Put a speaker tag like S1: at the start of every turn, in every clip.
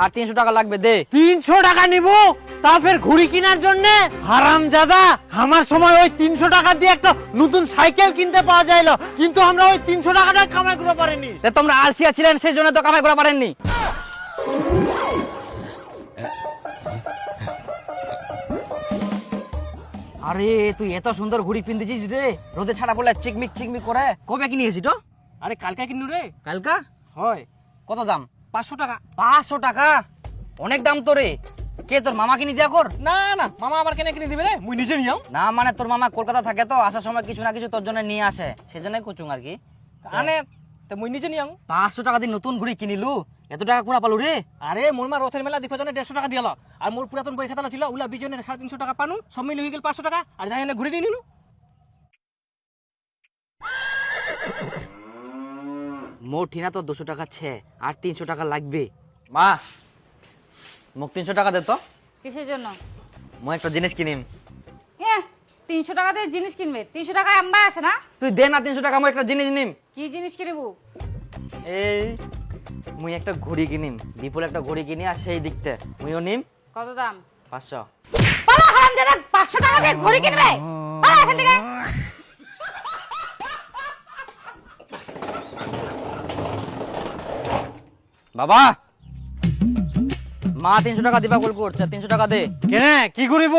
S1: আর 300 টাকা লাগবে দে।
S2: 300 টাকা নিব তা ফের ঘুড়ি কেনার জন্য? হারামজাদা, আমার সময় ওই 300 টাকা দিয়ে একটা নতুন সাইকেল কিনতে পাওয়া যাইলো, কিন্তু আমরা ওই 300 টাকাটা কামাই করতে পারিনি।
S1: তোমরা আলসিয়া ছিলেন সেই জন্য তো কামাই করা পারেননি। আরে তুই এত সুন্দর ঘুড়ি পিনতেছিস রে, রোদে ছাড়া পড়লে চিকমিক চিকমিক করে। কবে কিনেছিস তো?
S3: আরে কালকে কিনু রে।
S1: কালকা?
S3: হয়।
S1: কত দাম?
S3: 500 টাকা।
S1: 500 টাকা? অনেক দাম তো রে। কে তোর মামা কিনে দিয়া কর?
S3: না না, মামা আবার কেনে কিনে দিবে রে, মুই নিজে নিয়াও।
S1: না মানে তোর মামা কলকাতা থাকে তো, আসার সময় কিছু না কিছু তোর জন্য নিয়ে আসে, সেজন্যই কুচুং আর কি।
S3: আনে তো মুই নিজে নিয়াও।
S1: 500 টাকা দিয়ে নতুন ঘুড়ি কিনিলু, এত টাকা কোনা পালু রে?
S3: আরে মোর মা রথের মেলা দেখো জন্য 150 টাকা দিয়ালো, আর মোর পুরাতন বই খাতা ছিল ওলা বিজনে 350 টাকা পানু, সব মিলে হয়ে গেল 500 টাকা, আর যাই না ঘুরে নিয়ে নিলু।
S1: মোর ঠিনা তো 200 টাকা ছে, আর 300 টাকা লাগবে। মা মোক 300 টাকা দে তো,
S4: কিসের জন্য?
S1: মই একটা জিনিস কিনিম।
S4: 300 টাকা দিয়ে জিনিস কিনবে? 300 টাকায় আম্বা আসে না?
S1: তুই দে না 300 টাকা, মই একটা জিনিস নিম।
S4: কি জিনিস কিনবো?
S1: এই মুই একটা ঘড়ি কিনিম, বিপুল একটা ঘড়ি কিনি, আর সেই দিকতে মুইও নিম।
S4: কত দাম?
S1: 500।
S4: পালা হারামজাদা, 500 টাকা দিয়ে ঘড়ি কিনবে? পালা এখান থেকে।
S1: বাবা, মা 300 টাকা দিবা কল করছে, 300 টাকা দে।
S2: কেনে কি করিব?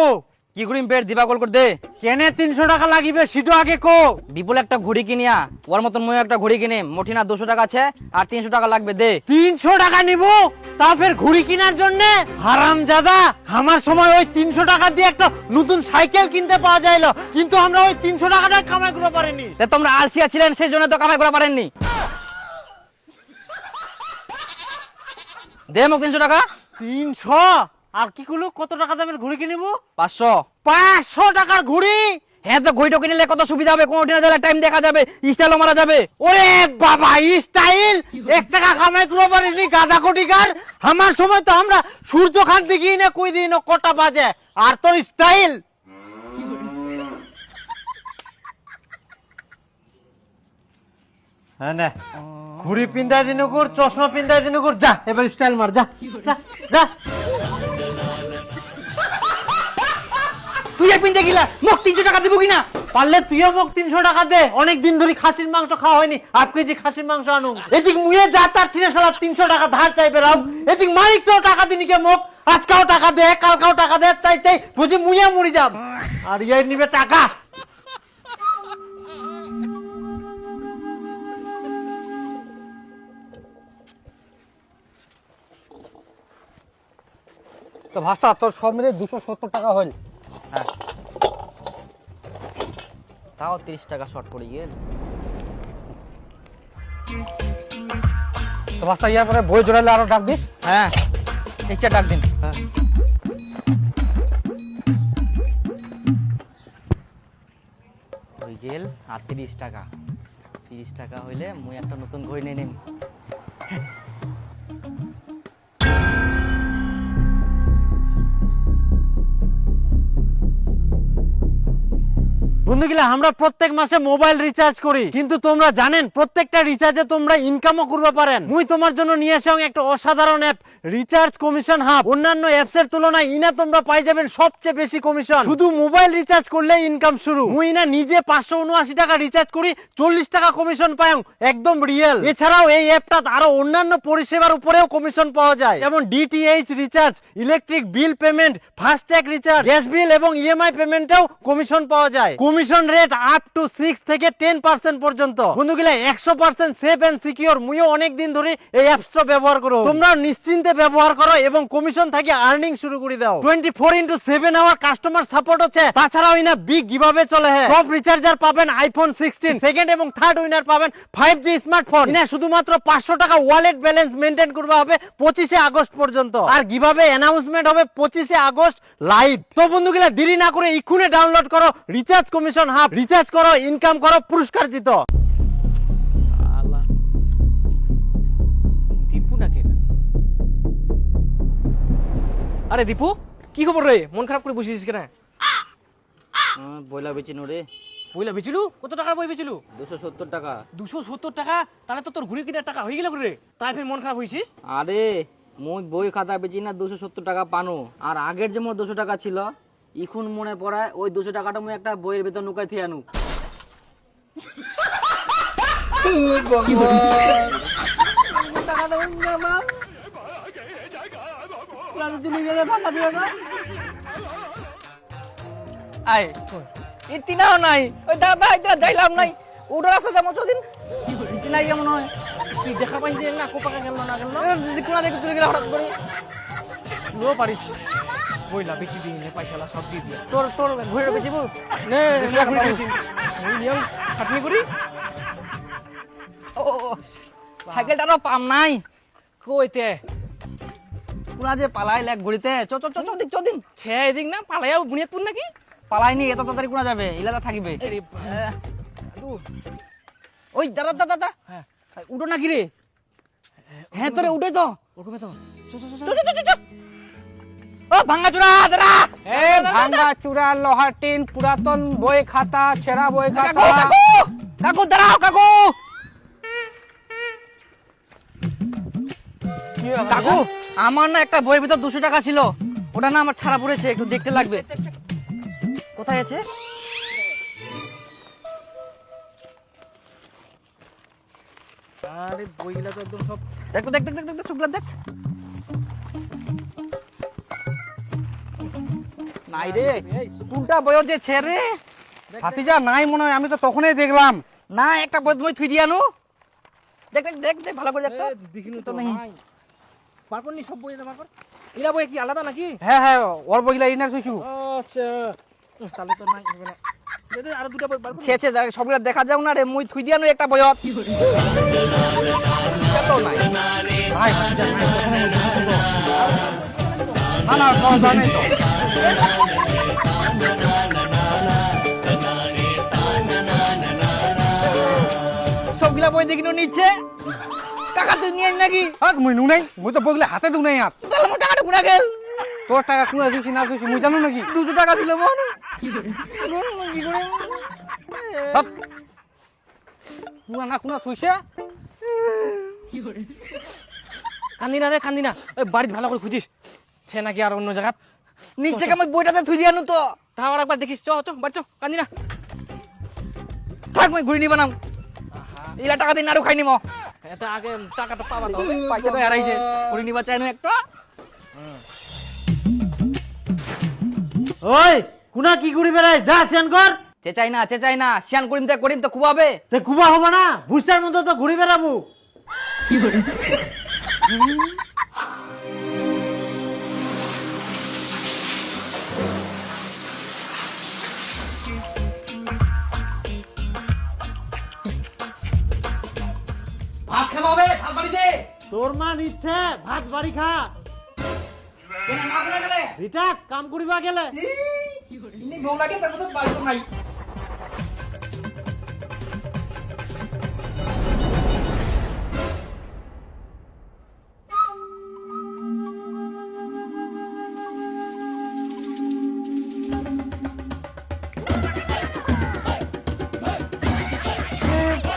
S1: কি করিম পেট দিবা কল কর দে।
S2: কেনে 300 টাকা লাগিবে সেটা আগে কো।
S1: বিপুল একটা ঘড়ি কিনিয়া, ওর মতন মই একটা ঘড়ি কিনিম। মোটিনা 200 টাকা আছে, আর 300 টাকা লাগবে দে।
S2: 300 টাকা নিব তা ফের ঘুড়ি কেনার জন্য? হারামজাদা, আমার সময় ওই 300 টাকা দিয়ে একটা নতুন সাইকেল কিনতে পাওয়া যাইলো, কিন্তু আমরা ওই 300 টাকাটা কামাই করতে পারিনি।
S1: তোমরা আলসিয়া ছিলেন সেই জন্য তো কামাই করা পারেননি। দে মোক 300 টাকা।
S2: 300? আর কি কইলো, কত টাকা দামের ঘুড়ি কিনিব?
S1: 500।
S2: 500 টাকার ঘুড়ি?
S1: হ্যাঁ তো ঘড়িটা কিনলে কত সুবিধা হবে, কোন উঠিনা দিলে টাইম দেখা যাবে, স্টাইলও মারা যাবে।
S2: ওরে বাবা, স্টাইল 1 টাকা কামাই করতে পারিনি গাদা কোটিকার। আমার সময় তো আমরা সূর্য খান দেখি না কই দিন কটা বাজে, আর তোর স্টাইল। হ্যাঁ না, ঘুড়ি পিন্দাই দিন কর, চশমা পিন্দাই দিন কর, যা এবার স্টাইল মার, যা যা যা।
S1: তুই এক পিনতে গিলা, মোক 300 টাকা দিব কিনা?
S2: পারলে তুইও মোক 300 টাকা দে, অনেক দিন ধরে খাসির মাংস খাওয়া হয়নি, 1/2 কেজি খাসির মাংস আনু। এদিক মুয়ে যা তার ঠিনে শালা 300 টাকা ধার চাইবে রাও, এদিক মালিকটাও টাকা দিনি কে মোক, আজকাও টাকা দে কালকাও টাকা দে, চাই চাই বুঝি মুয়ে মরি যাব, আর ইয়ে নিবে টাকা। তো ভাষা তোর সব মিলে 270 টাকা হইল।
S1: হ্যাঁ, তাও 30 টাকা শর্ট পড়ে গেল।
S2: তো ভাষা ইয়ার পরে বই জোড়ালে আরো ডাক দিস।
S1: হ্যাঁ, ইচ্ছা ডাক দিন।
S2: হ্যাঁ।
S1: হয়ে গেল আর 30 টাকা। 30 টাকা হইলে মুই একটা নতুন ঘড়ি নিয়ে নিম।
S2: বন্ধুগুলা, আমরা প্রত্যেক মাসে মোবাইল রিচার্জ করি, কিন্তু তোমরা জানেন প্রত্যেকটা রিচার্জে তোমরা ইনকামও করতে পারেন। মুই তোমার জন্য নিয়ে আসি একটা অসাধারণ অ্যাপ, রিচার্জ কমিশন হাব। অন্যান্য অ্যাপস এর তুলনায় ইনা তোমরা পাই যাবেন সবচেয়ে বেশি কমিশন। শুধু মোবাইল রিচার্জ করলে ইনকাম শুরু। মুই ইনা নিজে 579 টাকা রিচার্জ করি, 40 টাকা কমিশন পাই, একদম রিয়েল। এছাড়াও এই অ্যাপটা আরো অন্যান্য পরিষেবার উপরেও কমিশন পাওয়া যায়, যেমন DTH recharge, electric bill payment, FASTag recharge, gas bill এবং ইএমআই পেমেন্টেও কমিশন পাওয়া যায়। কমিশন রেট আপ টু 6 থেকে 10% পর্যন্ত। বন্ধুগুলা, 100% সেফ এন্ড সিকিউর। মুইও অনেক দিন ধরে এই অ্যাপসটা ব্যবহার করো, তোমরা নিশ্চিন্তে ব্যবহার করো এবং কমিশন থেকে আর্নিং শুরু করে দাও। 24/7 আওয়ার কাস্টমার সাপোর্ট আছে। তাছাড়াও ইনা বিগ গিভঅ্যাওয়ে চলে। টপ রিচার্জার পাবেন আইফোন 16, সেকেন্ড এবং থার্ড উইনার পাবেন 5G স্মার্টফোন। ইনা শুধুমাত্র 500 টাকা ওয়ালেট ব্যালেন্স মেইনটেইন করতে হবে 25 আগস্ট পর্যন্ত, আর গিভঅ্যাওয়ে অ্যানাউন্সমেন্ট হবে 25 আগস্ট লাইভ। তো বন্ধুগুলা, দেরি না করে এক্ষুনি ডাউনলোড করো রিচার্জ কমিশন হাব। রিচার্জ করো, ইনকাম করো, পুরস্কার জিতো।
S3: দীপু নাকি? আরে দীপু, কি খবর রে? মন খারাপ করে বসেছিস কেন?
S1: বইলা বেচি নো রে।
S3: বইলা বেচিলু? কত টাকার বই বেচিলু?
S1: 270 টাকা।
S3: 270 টাকা? তাহলে তো তোর ঘুরে কিনার টাকা হয়ে গেল রে, তাই ফের মন খারাপ হয়েছিস?
S1: আরে মুই বই খাতা বেচি না 270 টাকা পানো, আর আগের যে মোর 200 টাকা ছিল এখন মনে পড়ায় ওই 200 টাকাটা মুই একটা বইয়ের ভেতর নুকাই থিয়ে আনু। টাকাটা ওই না মা। রাতে চলে গেলে ফাঁকা দিও না। আয় ইতিনাও নাই, ওই দাদা ইতরা যাইলাম নাই, ওটা রাস্তা যাবো চদিন ইতিনাই কেমন হয়
S3: তুই দেখা পাইছিস না কোপাকা গেল না গেল
S1: কোনা দেখে চলে গেলে হঠাৎ করে।
S3: লো পারিস বইলা বেচি দিই নে পয়সালা সব দিয়ে দিয়া
S1: তোর তোর ঘুরে বেচিব
S3: নে ঘুরে বেচি ওই নিয়ম খাটনি করি।
S1: ও সাইকেলটারও পাম নাই,
S3: কইতে
S1: কোনা যে পালাই লেক ঘুরিতে চ চ চ চদিন চদিন।
S3: ছে এদিক না পালাইও বুনিয়াদপুর নাকি
S1: পালাইনি এত তাড়াতাড়ি কোনা যাবে, ইলাদা থাকিবে।
S3: আরে তু
S1: ওই দাদা দাদা দাদা
S3: হ্যাঁ
S1: উঠো নাকি রে? হ্যাঁ তোরে উঠে তো
S3: ওরকমে তো
S1: ও ভাঙ্গা চূড়া দাদা।
S5: এ ভাঙ্গা চূড়া লোহার টিন পুরাতন বই খাতা ছেঁড়া বই
S1: কাকু
S5: খাতা
S1: কাকু কাকু দাঁড়াও কাকু। কাকু আমার না একটা বইয়ের ভিতর 200 টাকা ছিল, ওটা না আমার ছাড়া পড়েছে, একটু দেখতে লাগবে। কোথায় আছে?
S3: আরে বইগুলা তো একদম সব
S1: দেখ তো দেখ দেখ দেখ দেখ চুপলা দেখ। নাই রে, কোনটা বইয়ের যে ছেড়ে
S5: হাতিজা নাই মনে হয়, আমি তো তখনই দেখলাম।
S1: না একটা বই মই থুই দিয়ানো। দেখ দেখ দেখ দেখ ভালো করে দেখ তো।
S3: দেখিনি তো নাই পারপন নি সব বই জমা কর ইলা বই কি আলাদা নাকি?
S5: হ্যাঁ হ্যাঁ ওর বইগুলা ইনার শুইছু।
S3: আচ্ছা তাহলে তো নাই হবে না দে দে আর দুটো বই বার কর
S1: ছে ছে দেখ সবগুলা দেখা যাও না রে, মই থুই দিয়ানো একটা বইয়ত। এত নাই।
S5: ভাই হাতিজা নাই তখনই আমি দেখছি তো। না না তো জানেই তো।
S1: সবগুলা বই দেখিনো নিচ্ছে। টাকা তুই নিয়ে নাকি?
S5: হাত মুই নু নাই, মুই তো বইগুলা হাতে দু নাই হাত।
S1: তাহলে মোর টাকাটা পুরা গেল।
S5: তোর টাকা কুনা শুইছি না শুইছি মুই জানো নাকি?
S1: 200 টাকা ছিল মন। কি করে?
S5: হাত কুনা না কুনা শুইছে।
S3: কান্দি না রে কান্দি না ওই বাড়িতে ভালো করে খুঁজিস সে নাকি আর অন্য জায়গা
S1: নিচ্ছে কেমন বইটাতে থুই দিয়ানো তো।
S3: তাও আর একবার দেখিস চ চ বাড়ি চ কান্দি না
S1: থাক মই ঘুরি নিবা নাম। ইলা টাকা দিন আরো খাই নিমো।
S3: এটা আগে টাকাটা পাবা তো হবে
S1: পয়সা তো হারাইছে, ঘুরি নিবা চাইনো একটা।
S2: ওই কুনা কি করি বেড়াই যা সেন কর।
S1: চেচাই না শিয়ান করিম তো খুব হবে।
S2: তে কুবা হবো না, বুস্টার মতো তো ঘুরি বেড়াবো।
S1: ভাত খাওয়া হবে, ভাত বাড়ি দে।
S2: তোর মা নিচ্ছে ভাত বাড়ি খা।
S1: কেন মা কোনা গেলে?
S2: রিটা কাম করিবা গেলে।
S1: ইনি বউ লাগে তার মধ্যে বাড়ি তো নাই।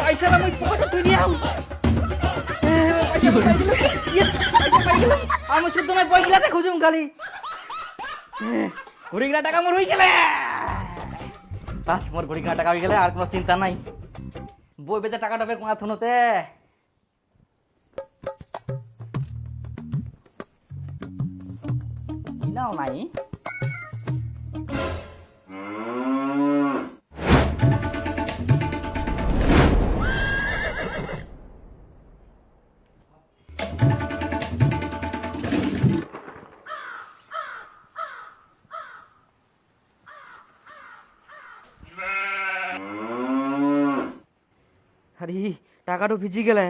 S1: পয়সা না মই পকেটে তুই দিয়াম। আমি শুদ্ধ নয় বই গিলাতে খুঁজুম খালি। ঘুরি গিলা টাকা মোর হয়ে গেলে বাস, মোর ঘুরি গিলা টাকা হয়ে গেলে আর কোনো চিন্তা নাই। বই বেচা টাকাটা বের কোনা থুনোতে। ইনাও নাই। আরে টাকাটা ভিজি গেলে।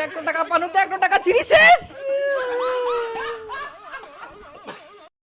S1: একটা টাকা পানুতে একটা টাকা ছিড়ি শেষ।